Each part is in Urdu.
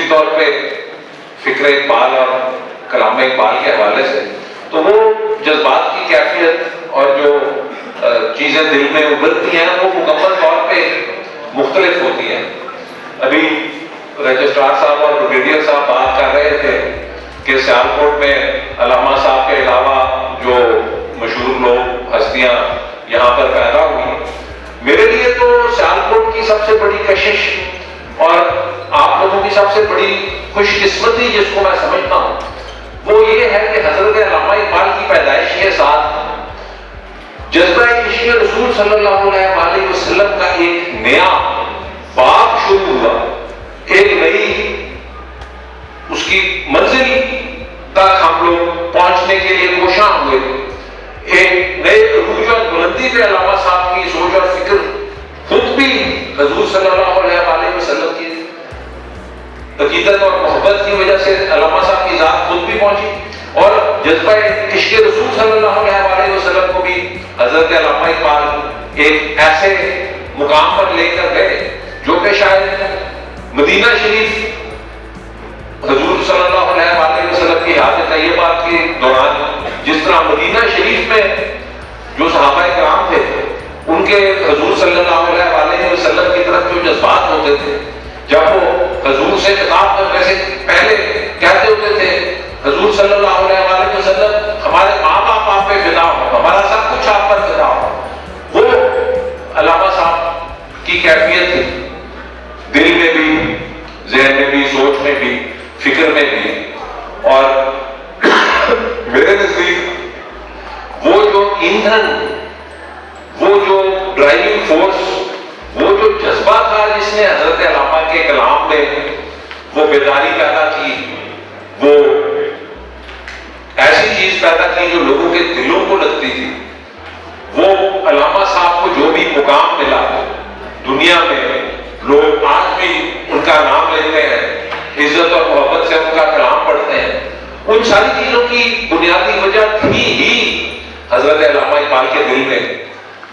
خصوصی طور پہ فکر اقبال اور کلام اقبال کے حوالے سے، تو وہ جذبات کی کیفیت اور جو چیزیں دل میں ابھرتی ہیں وہ مکمل طور پہ مختلف ہوتی ہیں۔ ابھی رجسٹرار صاحب اور بریگیڈیئر صاحب بات کر رہے تھے کہ سیالکوٹ میں علامہ صاحب کے علاوہ جو مشہور لوگ ہستیاں یہاں پر پیدا ہوئی، میرے لیے تو سیالکوٹ کی سب سے بڑی کشش اور آپ لوگوں کی سب سے بڑی خوش قسمتی جس کو میں سمجھتا ہوں وہ یہ ہے کہ حضرت علامہ اقبال کی پیدائش کے ساتھ جذبہ عشق رسول صلی اللہ علیہ وسلم کا ایک نیا باب شروع ہوا، ایک نئی اس کی منزل تک ہم لوگ پہنچنے کے لیے کوشاں ہوئے، ایک نئے عروج اور بلندی پہ علامہ صاحب کی سوچ اور فکر خود بھی حضور صلی اللہ علیہ وسلم کی عقیدت اور محبت کی وجہ سے علامہ صاحب کی ذات خود بھی پہنچی، اور جذبہ عشق رسول صلی اللہ علیہ وسلم کو بھی حضرت علامہ اقبال ایک ایسے مقام پر لے کر گئے جو کہ شاید مدینہ شریف حضور صلی اللہ علیہ وسلم کی حیات طیبہ کے دوران جس طرح مدینہ شریف میں جو صحابہ کرام تھے ان کے حضور صلی اللہ علیہ وسلم کی طرف جو جذبات ہوتے تھے، جب وہ حضور سے خطاب کرنے سے پہلے کہتے ہوتے تھے حضور صلی اللہ علیہ وسلم ہمارے ماں باپ آپ پہ فدا ہو، ہمارا سب کچھ آپ پر فدا ہو، وہ علامہ صاحب کی کیفیت تھی، دل میں بھی، ذہن میں بھی، سوچ میں بھی، فکر میں بھی۔ اور میرے نزدیک وہ جو ایندھن، وہ جو ڈرائیونگ فورس، وہ جو جذبہ تھا جس نے حضرت علامہ کے کلام میں وہ بیداری پیدا کی، وہ ایسی چیز پیدا کی جو لوگوں کے دلوں کو لگتی تھی، وہ علامہ صاحب کو جو بھی مقام ملا دنیا میں، لوگ آج بھی ان کا نام لیتے ہیں، عزت اور محبت سے ان کا کلام پڑھتے ہیں، ان ساری چیزوں کی بنیادی وجہ تھی ہی حضرت علامہ اقبال کے دل میں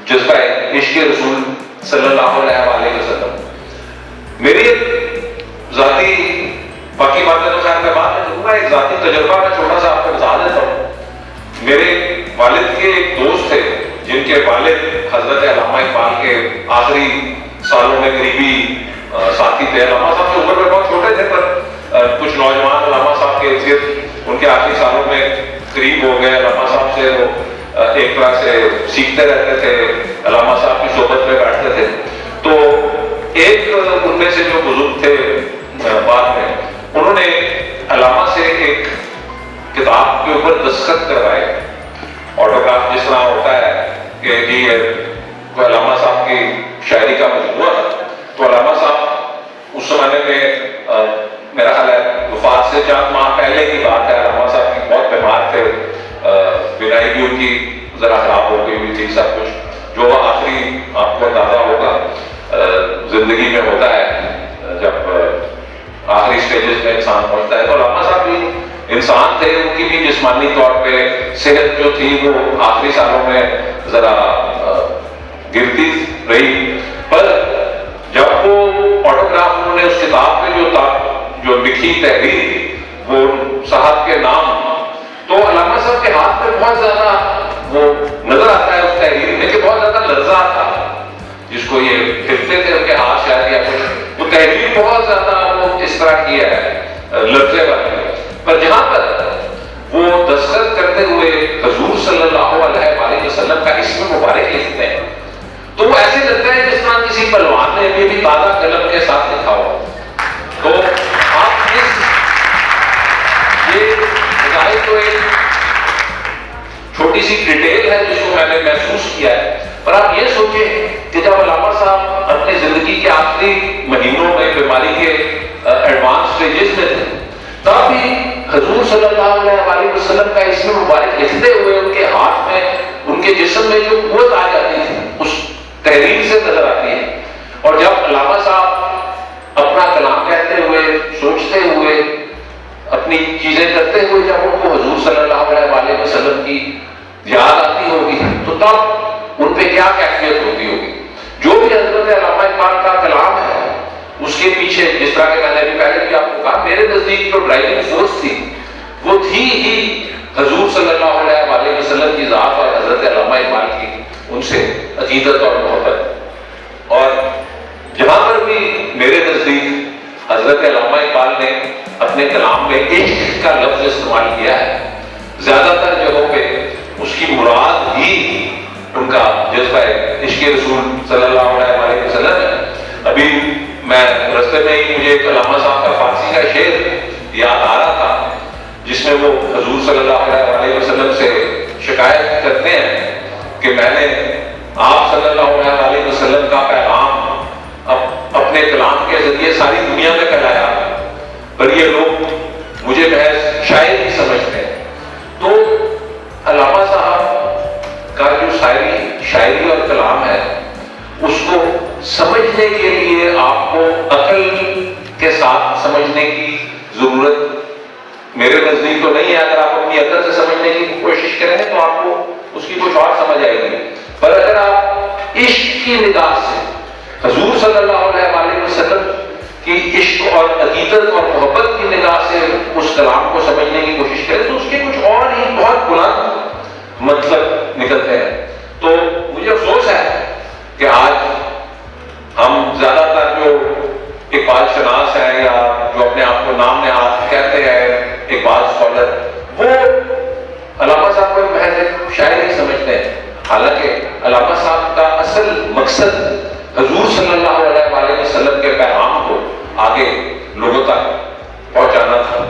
جذبہ عشق رسول صلی اللہ علیہ وسلم۔ میری ذاتی، باقی باتیں تو خیر میں بات نہیں کروں گا، ایک ذاتی تجربہ میں چھوٹا سا آپ کو بتا دیتا ہوں۔ میرے والد کے ایک دوست تھے جن کے والد حضرت علامہ اقبال کے آخری سالوں میں قریبی ساتھی تھے، علامہ صاحب کی عمر میں بہت چھوٹے تھے پر کچھ نوجوان علامہ صاحب کے ارد ان کے آخری سالوں میں قریب ہو گئے، علامہ صاحب سے وہ ایک طرح سے سیکھتے رہتے تھے، علامہ صاحب کی صحبت میں بیٹھتے تھے۔ تو ایک ان میں سے جو بزرگ تھے بعد میں، انہوں نے علامہ سے ایک کتاب کے اوپر دستخط کروائے، آٹوگراف جس طرح ہوتا ہے کہ جی علامہ صاحب کی شاعری کا مجموعہ، تو علامہ صاحب اس زمانے میں میرا خیال ہے وفات سے چند ماہ پہلے کی بات ہے، علامہ صاحب کی بہت بیمار تھے، بینائی بھی ان کی ذرا خراب ہو گئی ہوئی تھی، سب کچھ جو آخری آپ کو اندازہ ہوگا زندگی میں ہوتا ہے جب آخری سٹیجز میں انسان پہنچتا ہے۔ تو علامہ صاحب بھی انسان تھے، ان کی بھی جسمانی طور پہ صحت جو تھی وہ آخری سالوں میں ذرا گرتی رہی، پر جب وہ آٹوگراف انہوں نے اس کتاب میں جو لکھی تحریر تھی وہ صاحب کے نام، تو علامہ صاحب کے ہاتھ میں بہت زیادہ وہ نظر آتا ہے اس تحریر میں کہ بہت زیادہ لرزہ تھا، جس کو یہ پھرتے تھے ان کے ہاتھ شاید یا کچھ، وہ تحریر بہت زیادہ وہ اس طرح کی ہے لرزے والی، پر جہاں پر وہ دستخط کرتے ہوئے حضور صلی اللہ علیہ وسلم کا اسم مبارک لکھتے ہیں تو وہ ایسے لگتا ہے جس طرح کسی پہلوان نے بھی تازہ قلم کے ساتھ لکھا ہو۔ تو آپ یہ بظاہر تو ایک چھوٹی سی ڈیٹیل ہے جس کو میں نے محسوس کیا ہے، پر آپ یہ سوچیں کہ جب علامہ صاحب اپنی زندگی کے آخری مہینوں میں بیماری کے ایڈوانس سٹیجز میں تھے، تب بھی حضور صلی اللہ علیہ وسلم کا اسم مبارک لکھتے ہوئے ان کے ہاتھ میں، ان کے جسم میں جو قوت آ جاتی تھی اس تحریر سے نظر آتی ہے۔ اور جب علامہ صاحب اپنا کلام کہتے ہوئے، سوچتے ہوئے، اپنی چیزیں کرتے ہوئے جب ان کو حضور صلی اللہ علیہ وسلم کی یاد آتی ہوگی تو تب ان پہ کیا کیفیت ہوتی ہوگی۔ جو بھی حضرت علامہ اقبال کا کلام ہے اس کے پیچھے پیچھے جس طرح کہ میں نے ابھی پہلے بھی آپ کو کہا، میرے نزدیک جو ڈرائیونگ فورس تھی وہ تھی ہی حضور صلی اللہ علیہ وسلم کی ذات اور حضرت علامہ اقبال کی ان سے عقیدت اور محبت۔ اور جہاں پر بھی میرے نزدیک حضرت علامہ اقبال نے اپنے کلام میں عشق کا لفظ استعمال کیا ہے، زیادہ تر جگہوں پہ اس کی مراد ہی ان کا جذبہ عشق رسول صلی اللہ علیہ وسلم ہے۔ ابھی میں رستے میں ہی مجھے ایک علامہ صاحب کا فارسی کا شعر یاد آ رہا تھا، جس میں وہ حضور صلی اللہ علیہ وسلم سے شکایت کرتے ہیں کہ میں نے آپ صلی اللہ علیہ وسلم کا پیغام اپنے کلام کے ذریعے ساری دنیا میں پھیلایا، پر یہ لوگ مجھے محض شاعر ہی سمجھتے ہیں۔ تو علامہ صاحب کا جو شاعری اور کلام ہے، اس کو سمجھنے کے لیے آپ کو عقل کے ساتھ سمجھنے کی ضرورت میرے نزدیک تو نہیں ہے۔ اگر آپ اپنی عقل سے سمجھنے کی کوشش کریں گے تو آپ کو اس کی کچھ اور سمجھ آئے گی، پر اگر آپ عشق کی نگاہ سے حضور صلی اللہ علیہ وسلم کی عشق اور عقیدت اور محبت کی نگاہ سے اس کلام کو سمجھنے کی کوشش کریں تو اس کے کچھ اور ہی بہت بلند مطلب نکلتے ہیں۔ تو مجھے افسوس ہے کہ آج ہم زیادہ تر جو اقبال شناس ہیں یا جو اپنے آپ کو نام نہاد کہتے ہیں اقبال اسکالر، وہ علامہ صاحب کو محض ایک شاعر ہی سمجھتے ہیں، حالانکہ علامہ صاحب کا اصل مقصد حضور صلی اللہ علیہ وسلم کے پیغام کو آگے لوگوں تک پہنچانا تھا۔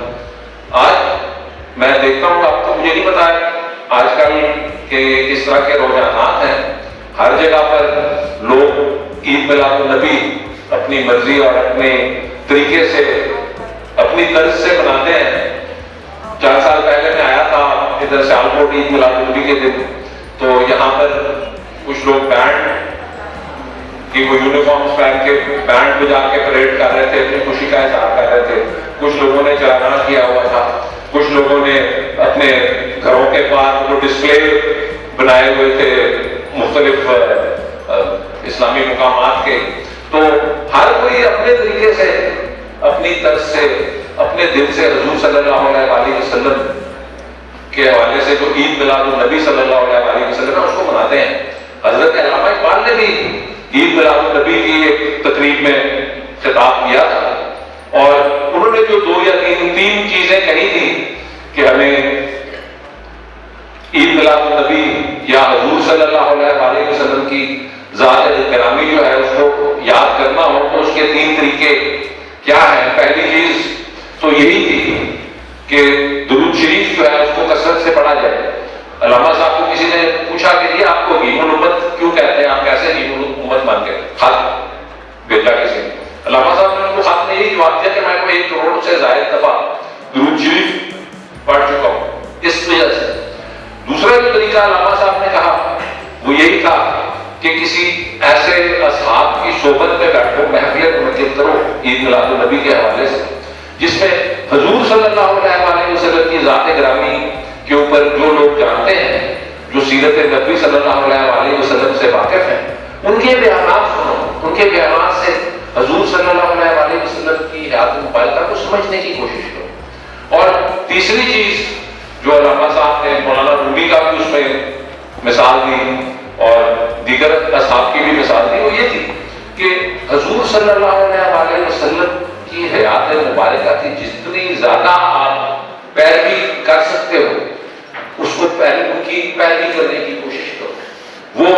آج میں دیکھتا ہوں، اب تو مجھے نہیں پتا ہے آج کل کے کس طرح کے رجحانات ہیں، ہر جگہ پر لوگ عید میلاد النبی اپنی مرضی اور اپنے طریقے سے اپنی طرز سے مناتے ہیں۔ 4 سال پہلے میں آیا تھا ادھر سیالکوٹ عید میلاد النبی کے دن، تو یہاں پر کچھ لوگ بینڈ کی وہ یونیفارمز پہن کے بینڈ بجا کے پریڈ کر رہے تھے، اپنی خوشی کا اظہار کر رہے تھے۔ کچھ لوگوں نے چلانا کیا ہوا تھا، کچھ لوگوں نے اپنے گھروں کے پاس جو ڈسپلے بنائے ہوئے تھے مختلف اسلامی مقامات کے۔ تو ہر کوئی اپنے طریقے سے، اپنی طرز سے، اپنے دل سے حضور صلی اللہ علیہ وسلم کے حوالے سے جو عید میلاد النبی صلی اللہ علیہ وسلم ہے اس کو مناتے ہیں۔ حضرت علامہ اقبال نے بھی عید میلاد النبی کی ایک تقریب میں خطاب کیا تھا، اور انہوں نے جو 2 یا 3 چیزیں کہی تھی کہ ہمیں عید میلاد النبی یا حضور صلی اللہ علیہ وسلم کی ذات گرامی جو ہے اس کو یاد کرنا ہو تو اس کے 3 طریقے کیا ہیں۔ پہلی چیز تو یہی تھی کہ درود شریف جو ہے اس کو کثرت سے پڑھا جائے۔ علامہ صاحب کو کسی نے پوچھا کہ یہ آپ کو غیم الامت کیوں کہتے ہیں، آپ کیسے غیم الامت مانتے ہیں؟ خط بھیجا کسی نے، علامہ صاحب نے ان کو خط میں یہی جواب دیا کہ میں کو 1 کروڑ سے زائد دفعہ درود شریف پڑھ چکا ہوں، اس وجہ سے۔ دوسرا جو طریقہ علامہ صاحب نے کہا وہ یہی تھا کہ کسی ایسے اصحاب کی صحبت میں بیٹھو، محفل منعقد کرو عید میلاد النبی کے حوالے سے، جس میں حضور صلی اللہ علیہ وسلم کی ذات گرامی کے اوپر جو لوگ جانتے ہیں، جو سیرت نبی صلی اللہ علیہ وسلم سے واقف ہیں، ان کے بیانات سنو، ان کے بیانات سے حضور صلی اللہ علیہ وسلم کی حیات مبارکہ کو سمجھنے کی کوشش کرو۔ اور تیسری چیز جو علامہ صاحب نے مولانا رومی کا بھی اس میں مثال دی اور دیگر اصحاب کی بھی مثال دی، وہ یہ تھی کہ حضور صلی اللہ علیہ وسلم کی حیات مبارکہ کی جتنی زیادہ آپ پیروی کر سکتے ہو اس کو ان کی پیروی کرنے کی کوشش کرو۔ وہ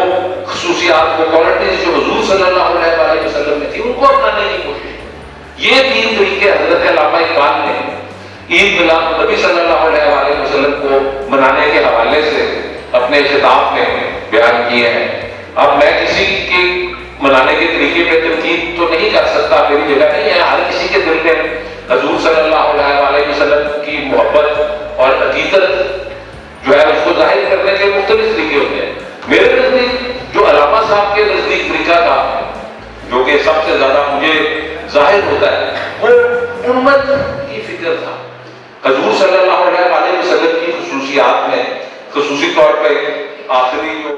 خصوصیات، وہ کوالٹیز جو حضور صلی اللہ علیہ وسلم میں تھی ان کو اپنانے کی کوشش کرو۔ یہ 3 طریقے حضرت علامہ اقبال نے عید میلاد النبی صلی اللہ علیہ وسلم کو منانے کے حوالے سے اپنے خطاب میں بیان کیے ہیں۔ اب میں کسی کی منانے کے طریقے پہ تنقید تو نہیں کر سکتا، میری جگہ نہیں ہے۔ ہر کسی کے دل میں حضور صلی اللہ علیہ وسلم کی محبت اور عقیدت جو ہے اس کو ظاہر کرنے کے مختلف طریقے ہوتے ہیں۔ میرے نزدیک جو علامہ صاحب کے نزدیک طریقہ تھا، جو کہ سب سے زیادہ مجھے ظاہر ہوتا ہے، وہ امت کی فکر تھا۔ حضور صلی اللہ علیہ وسلم کی خصوصیات میں خصوصی طور پہ آخری جو